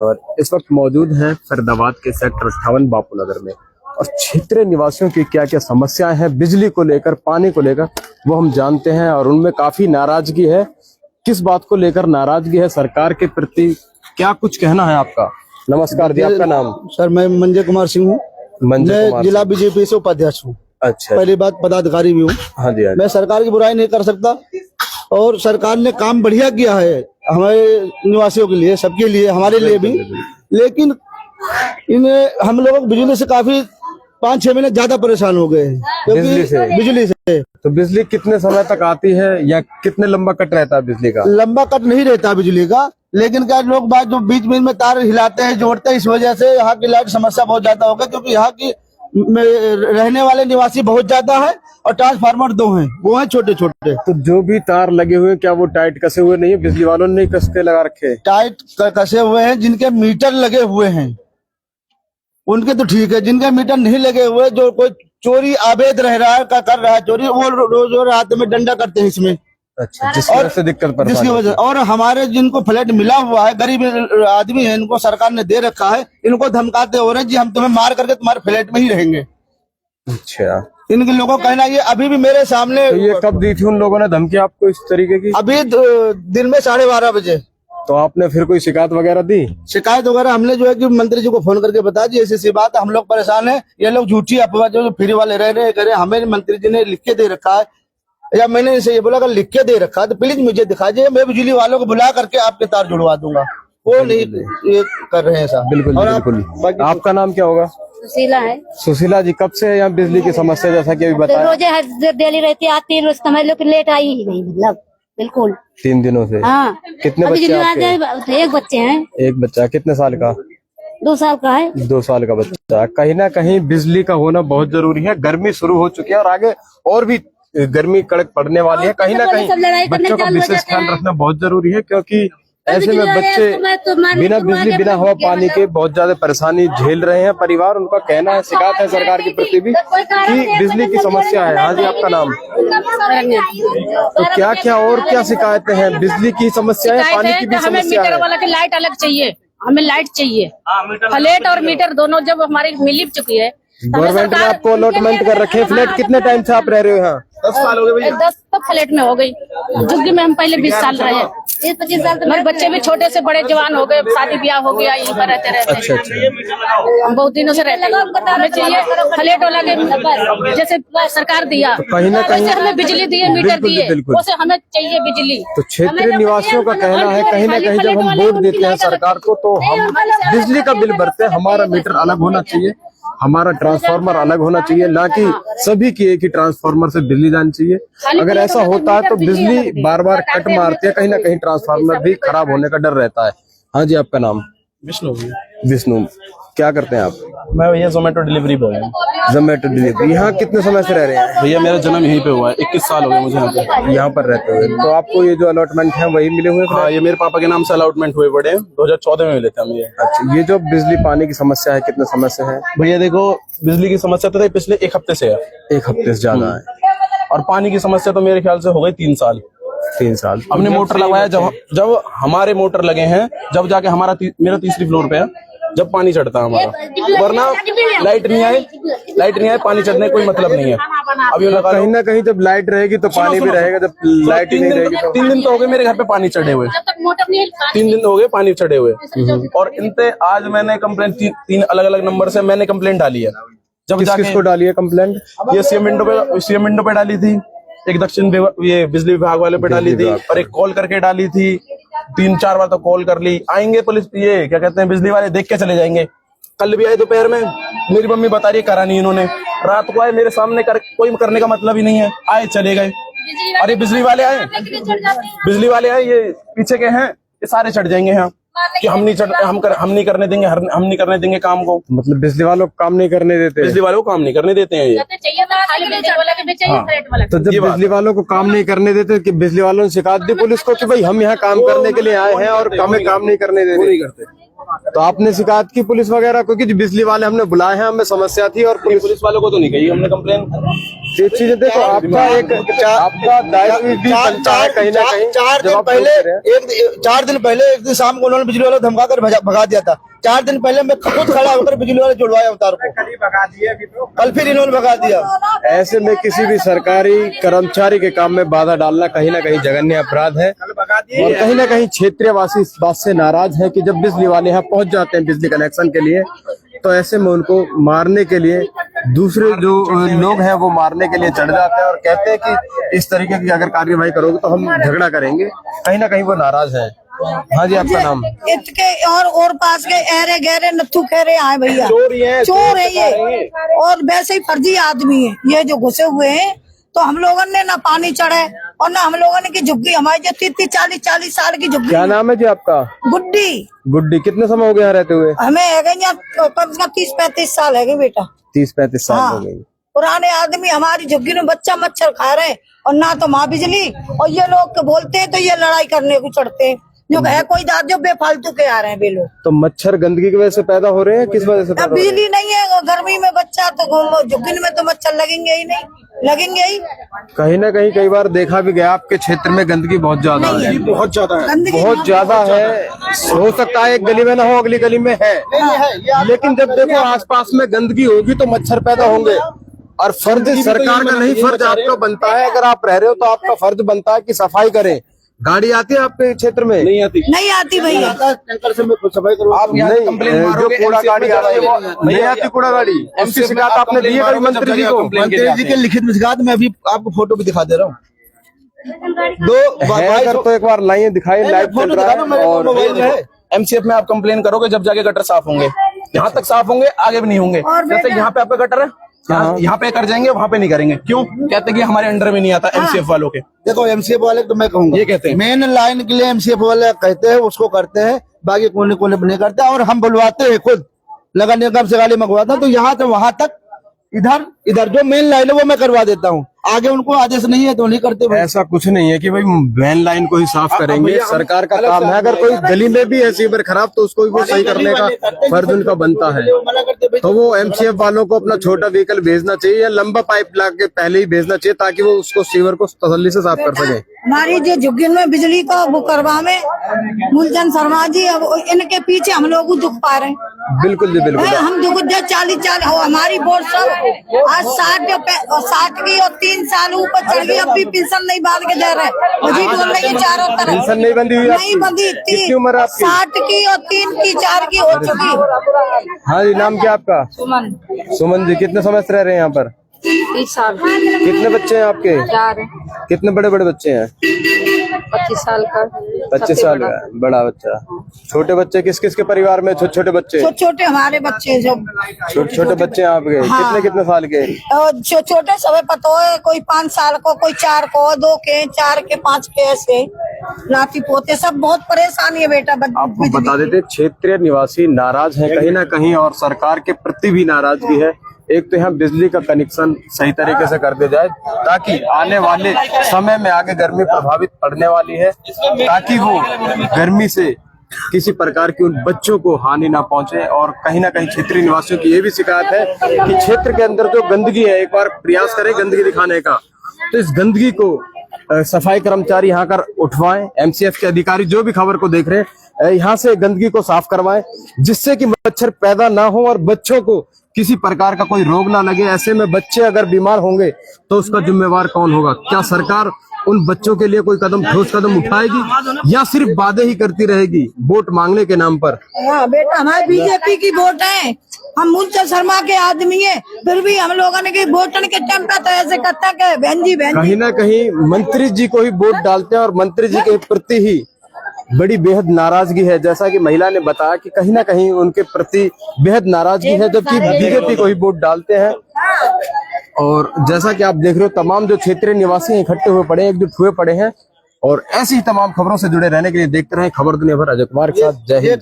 और इस वक्त मौजूद हैं फरीदाबाद के सेक्टर 58 बापू नगर में और क्षेत्रीय निवासियों की क्या क्या समस्याएं हैं बिजली को लेकर, पानी को लेकर, वो हम जानते हैं। और उनमें काफी नाराजगी है। किस बात को लेकर नाराजगी है सरकार के प्रति, क्या कुछ कहना है आपका? नमस्कार जी, आपका नाम? सर मैं मंजय कुमार सिंह हूँ। मैं जिला बीजेपी से उपाध्यक्ष हूँ। अच्छा, पहली बात पदाधिकारी भी हूँ। हाँ जी, हाँ जी। मैं सरकार की बुराई नहीं कर सकता और सरकार ने काम बढ़िया किया है हमारे निवासियों के लिए, सबके लिए, हमारे लिए भी। लेकिन हम लोग बिजली से काफी 5-6 महीने ज्यादा परेशान हो गए हैं क्योंकि बिजली से। तो बिजली कितने समय तक आती है या कितने लंबा कट रहता है बिजली का? लंबा कट नहीं रहता बिजली का, लेकिन क्या लोग बात जो बीच बीच में तार हिलाते हैं, जोड़ते हैं, इस वजह से यहाँ की लाइट समस्या बहुत ज्यादा हो गई क्योंकि यहाँ की रहने वाले निवासी बहुत ज्यादा है और ट्रांसफार्मर 2 हैं, वो हैं छोटे छोटे। तो जो भी तार लगे हुए हैं क्या वो टाइट कसे हुए नहीं है? बिजली वालों ने कस के लगा रखे? टाइट कसे हुए हैं, जिनके मीटर लगे हुए हैं उनके तो ठीक है, जिनके मीटर नहीं लगे हुए, जो कोई चोरी अवैध रह रहा है, कर रहा है चोरी, वो रोज रात में डंडा करते हैं इसमें। अच्छा, जिसकी वजह से दिक्कत परेशानी, जिसकी वजह। और हमारे जिनको फ्लैट मिला हुआ है, गरीब आदमी है, इनको सरकार ने दे रखा है, इनको धमकाते हो रहे जी हम तुम्हें मार करके तुम्हारे फ्लैट में ही रहेंगे। अच्छा, इनके लोगों का कहना ये अभी भी मेरे सामने। तो ये कब दी थी उन लोगों ने धमकी आपको इस तरीके की? अभी दिन में 12:30 बजे। तो आपने फिर कोई शिकायत वगैरह दी? शिकायत वगैरह हमने जो है कि मंत्री जी को फोन करके बता दी ऐसी बात, हम लोग परेशान है, ये लोग झूठी अफवाह जो फ्री वाले रह रहे हैं, हमें मंत्री जी ने लिख के दे रखा है या मैंने इसे ये बोला अगर लिख के दे रखा है तो प्लीज मुझे दिखा दीजिए, मैं बिजली वालों को बुला करके आपके तार जुड़वा दूंगा। वो नहीं ये कर रहे हैं साहब। बिल्कुल बिल्कुल। आपका नाम क्या होगा? सुशीला है। सुशीला जी, कब से यहाँ बिजली की समस्या जैसा कि अभी बताया? रोजे डेली रहती आती है, रोज समझ लो कि लेट आई ही नहीं, मतलब बिल्कुल 3 दिनों से। हाँ। कितने बच्चे आपके? एक बच्चे हैं। एक बच्चा। कितने साल का? 2 साल का है। 2 साल का बच्चा। कहीं ना कहीं बिजली का होना बहुत जरूरी है। गर्मी शुरू हो चुकी है और आगे और भी गर्मी कड़क पड़ने वाली है। कहीं ना कहीं बच्चों का विशेष ख्याल रखना बहुत जरूरी है क्योंकि ऐसे में बच्चे बिना बिजली, बिना हवा पानी के बहुत ज्यादा परेशानी झेल रहे हैं। परिवार, उनका कहना है, शिकायत है सरकार के प्रति भी कि बिजली की समस्या है। हाँ जी, आपका नाम? तो क्या क्या और क्या शिकायतें हैं? बिजली की समस्या है, पानी की भी समस्या है। मीटर वाला की लाइट अलग चाहिए, हमें लाइट चाहिए, फ्लैट और मीटर दोनों जब हमारी मिल चुकी है। गवर्नमेंट ने आपको अलॉटमेंट कर रखे। फ्लैट कितने टाइम से आप रह रहे हो यहाँ? 10 साल हो गए भैया। 10 तक फ्लैट में हो गई। झुग्गी में हम पहले 20 साल रहे, 20-25 साल। हमारे बच्चे भी छोटे से बड़े जवान हो गए, शादी ब्याह हो गया, यहीं पर रहते रहते। अच्छा। हम बहुत दिनों से रहते हैं। हमें चाहिए फ्लैट वाला के जैसे सरकार दिया, कहीं ना कहीं हमें बिजली दिए, मीटर दिए, वैसे हमें चाहिए बिजली। तो क्षेत्रीय निवासियों का कहना है कहीं ना कहीं जब हम वोट देते हैं सरकार को तो हम बिजली का बिल भरते हैं, हमारा मीटर अलग होना चाहिए, हमारा ट्रांसफार्मर अलग होना चाहिए, ना कि सभी की एक ही ट्रांसफार्मर से बिजली जानी चाहिए। अगर ऐसा होता है तो बिजली बार बार कट मारती है, कहीं ना कहीं ट्रांसफार्मर भी खराब होने का डर रहता है। हाँ जी, आपका नाम? विष्णु। विष्णु, क्या करते हैं आप? मैं भैया जोमेटो डिलीवरी बॉय हूँ। जोमेटो डिलीवरी। यहाँ कितने समय से रह रहे हैं? भैया मेरा जन्म यहीं पे हुआ है, 21 साल हो गए मुझे यहाँ पर रहते हुए। तो आपको ये जो अलॉटमेंट है वही मिले हुए? हाँ, ये मेरे पापा के नाम से अलॉटमेंट हुए बड़े, 2014 में मिले थे हमें। अच्छा, ये जो बिजली पानी की समस्या है कितने समय से है? भैया देखो, बिजली की समस्या तो पिछले 1 हफ्ते से है। 1 हफ्ते से ज्यादा है। और पानी की समस्या तो मेरे ख्याल से हो गई 3 साल। 3 साल हमने मोटर लगवाया, जब हमारे मोटर लगे हैं, जब जाके मेरा 3री फ्लोर पे है, जब पानी चढ़ता है हमारा, वरना लाइट नहीं आए पानी चढ़ने कोई मतलब नहीं है। अभी कहीं ना कहीं जब लाइट रहेगी तो पानी भी रहेगा, जब लाइट ही नहीं रहेगी तो। 3 दिन तो हो गए मेरे घर पे पानी चढ़े हुए, 3 दिन हो गए पानी चढ़े हुए। और इनसे आज मैंने कंप्लेंट 3 अलग अलग नंबर से मैंने कंप्लेंट डाली है। जब किसको डाली है कंप्लेंट? ये सीएम विंडो पे डाली थी, एक दक्षिण ये बिजली विभाग वाले पे डाली थी, और एक कॉल करके डाली थी। 3-4 बार तो कॉल कर ली। आएंगे पुलिस, ये क्या कहते हैं, बिजली वाले देख के चले जाएंगे। कल भी आए दोपहर में, मेरी मम्मी बता रही है करा नहीं इन्होंने। रात को आए मेरे सामने, कोई करने का मतलब ही नहीं है, आए चले गए। अरे बिजली वाले आए, ये पीछे के हैं, ये सारे चढ़ जाएंगे यहाँ कि हम नहीं करने देंगे काम को। मतलब बिजली वालों को काम नहीं करने देते? बिजली वालों को काम नहीं करने देते हैं ये। तो जब बिजली वालों को काम नहीं करने देते कि बिजली वालों ने शिकायत दी पुलिस को कि भाई हम यहाँ काम करने के लिए आए हैं और हमें काम नहीं करने दे रहे? तो आपने शिकायत की पुलिस वगैरह को? क्योंकि बिजली वाले हमने बुलाए हैं, हमें समस्या थी और पुलिस वालों को तो नहीं कही हमने कंप्लेन। ये चीजें देखो, आपका दायित्व भी बनता है कहीं ना कहीं। 4 दिन पहले एक दिन शाम को उन्होंने बिजली वाला धमका कर भगा दिया था। 4 दिन पहले मैं खुद खड़ा होकर बिजली वाले जुड़वाया अवतार को, कल फिर इन्होंने भगा दिया। ऐसे में किसी भी सरकारी कर्मचारी के काम में बाधा डालना कहीं ना कहीं जघन्य अपराध है और कहीं ना कहीं क्षेत्रीय वासी इस बात से नाराज है कि जब बिजली वाले यहाँ पहुंच जाते हैं बिजली कनेक्शन के लिए, तो ऐसे में उनको मारने के लिए दूसरे जो लोग हैं वो मारने के लिए चढ़ जाते हैं और कहते हैं कि इस तरीके की अगर कार्यवाही करोगे तो हम झगड़ा करेंगे। कहीं ना कहीं वो नाराज है। हाँ जी, आपका नाम? इसके और पास के एरे गहरे नत्थू खैरे आए भैया, चोर है ये, और वैसे ही फर्जी आदमी है ये जो घुसे हुए हैं। तो हम लोगों ने ना पानी चढ़े और ना हम लोगों ने की झुग्गी, हमारी जो 30-40 साल की झुग्गी। क्या नाम है जी आपका? गुड्डी। गुड्डी, कितने समय हो गया यहाँ रहते हुए? हमें है गई 30-35 साल है गए बेटा। 30-35 साल हो गई। पुराने आदमी हमारी झुग्गी में बच्चा मच्छर खा रहे हैं और ना तो माँ बिजली, और ये लोग बोलते हैं तो ये लड़ाई करने को चढ़ते हैं। जो है कोई दाद जो बेफालतू के आ रहे हैं वे लोग। तो मच्छर गंदगी की वजह से पैदा हो रहे हैं, किस वजह से पैदा? बिजली नहीं है, गर्मी में बच्चा तो झुग्गी में तो मच्छर लगेंगे ही नहीं, लगेंगे ही। कहीं ना कहीं कई बार देखा भी गया आपके क्षेत्र में गंदगी बहुत ज्यादा है। बहुत ज्यादा है, बहुत ज्यादा है। हो सकता है एक गली में ना हो, अगली गली में है, लेकिन जब देखो आसपास में गंदगी होगी तो मच्छर पैदा होंगे। और फर्ज सरकार का नहीं, फर्ज आपका बनता है। अगर आप रह रहे हो तो आपका फर्ज बनता है कि सफाई करें। गाड़ी आती है आपके क्षेत्र में? नहीं आती, नहीं आती भैया। टैंकर से मैं सफाई करूँ। आप यहाँ कंप्लेन मारोगे, जो कूड़ा गाड़ी आती है वो नहीं आती। कूड़ा गाड़ी उसकी शिकायत आपने दी है कभी मंत्री जी को? मंत्री जी के लिखित में शिकायत, मैं अभी आपको फोटो भी दिखा दे रहा हूँ। अगर तो एक बार लाइए, दिखाइए, लाइव चल रहा है। और MCF में आप कंप्लेन करोगे जब जाके गटर साफ होंगे। यहाँ तक साफ होंगे, आगे भी नहीं होंगे। जैसे यहाँ पे आपका गटर है, यहाँ पे कर जाएंगे, वहाँ पे नहीं करेंगे। क्यों? कहते हैं कि हमारे अंडर में नहीं आता MCF वालों के। देखो MCF वाले तो मैं कहूँगा ये कहते हैं मेन लाइन के लिए MCF वाले कहते हैं, उसको करते हैं, बाकी कोने कोने नहीं करते। और हम बुलवाते हैं खुद, नगर निगम से गाड़ी मंगवाता हूँ, तो यहाँ से वहां तक, इधर जो मेन लाइन है वो मैं करवा देता हूँ। आगे उनको आदेश नहीं है तो नहीं करते भाई। ऐसा कुछ नहीं है कि भाई मेन लाइन को ही साफ करेंगे, सरकार का काम है। अगर कोई गली में भी है सीवर खराब तो उसको भी वो सही करने का फर्ज उनका बनता है। तो वो MCF वालों को अपना छोटा व्हीकल भेजना चाहिए या लंबा पाइप ला के पहले ही भेजना चाहिए, ताकि वो उसको सीवर को तसल्ली से साफ कर सके। हमारी जो झुग्गी में बिजली का वो करवा में मूलचंद शर्मा जी, अब इनके पीछे हम लोग दुख पा रहे हैं। बिल्कुल जी, बिल्कुल। हम दुख 40 हमारी वोट सब आज 60 की और 3 साल ऊपर चढ़ गई, अब भी पेंशन नहीं बांध के दे रहे। मुझे बोल रही है चारों तरफ पेंशन नहीं बंधी हुई? नहीं बंधी। कितनी उम्र है आपकी? 60 की और 3 की 4 की हो चुकी। हाँ जी, नाम क्या आपका? सुमन। सुमन जी, कितने समय से रह रहे हैं यहाँ पर? 30 साल। कितने बच्चे हैं आपके? 4। कितने बड़े बड़े बच्चे हैं? 25 साल का। 25 साल का बड़ा बच्चा। छोटे बच्चे किस किस के परिवार में? छोटे छोटे बच्चे? छोटे हमारे बच्चे जो छोटे छोटे बच्चे हैं आपके? कितने कितने साल के? छोटे सब पता है, कोई 5 साल को, कोई 4 को, 2 के, 4 के, 5 के, ऐसे नाती पोते सब बहुत परेशानी है बेटा। आपको बता देते, क्षेत्रीय निवासी नाराज हैं कहीं ना कहीं और सरकार के प्रति भी नाराजगी है। एक तो यहाँ बिजली का कनेक्शन सही तरीके से कर दिया जाए, ताकि आने वाले समय में आगे गर्मी प्रभावित पड़ने वाली है, ताकि वो गर्मी से किसी प्रकार की उन बच्चों को हानि ना पहुंचे। और कहीं ना कहीं क्षेत्रीय निवासियों की ये भी शिकायत है कि क्षेत्र के अंदर जो गंदगी है, एक बार प्रयास करें गंदगी दिखाने का, तो इस गंदगी को सफाई कर्मचारी यहाँ कर उठवाएं। MCF के अधिकारी जो भी खबर को देख रहे हैं, यहाँ से गंदगी को साफ करवाएं, जिससे कि मच्छर पैदा ना हो और बच्चों को किसी प्रकार का कोई रोग ना लगे। ऐसे में बच्चे अगर बीमार होंगे तो उसका जिम्मेवार कौन होगा? क्या सरकार उन बच्चों के लिए कोई ठोस कदम उठाएगी या सिर्फ वादे ही करती रहेगी वोट मांगने के नाम पर? हाँ बेटा, हमारे BJP की वोट है, हम मूलचंद शर्मा के आदमी है, फिर भी हम लोगों ने वोटन के टाइम पे तो ऐसे करता है बहन जी। कहीं ना कहीं मंत्री जी को ही वोट डालते हैं और मंत्री जी के प्रति ही बड़ी बेहद नाराजगी है। जैसा कि महिला ने बताया कि कहीं ना कहीं उनके प्रति बेहद नाराजगी है, जबकि BJP को ही वोट डालते हैं। और जैसा कि आप देख रहे हो, तमाम जो क्षेत्रीय निवासी इकट्ठे हुए पड़े हैं, एकजुट हुए पड़े हैं। और ऐसी ही तमाम खबरों से जुड़े रहने के लिए देखते रहें खबर दुनिया भर। अजय कुमार के साथ, जय हिंद।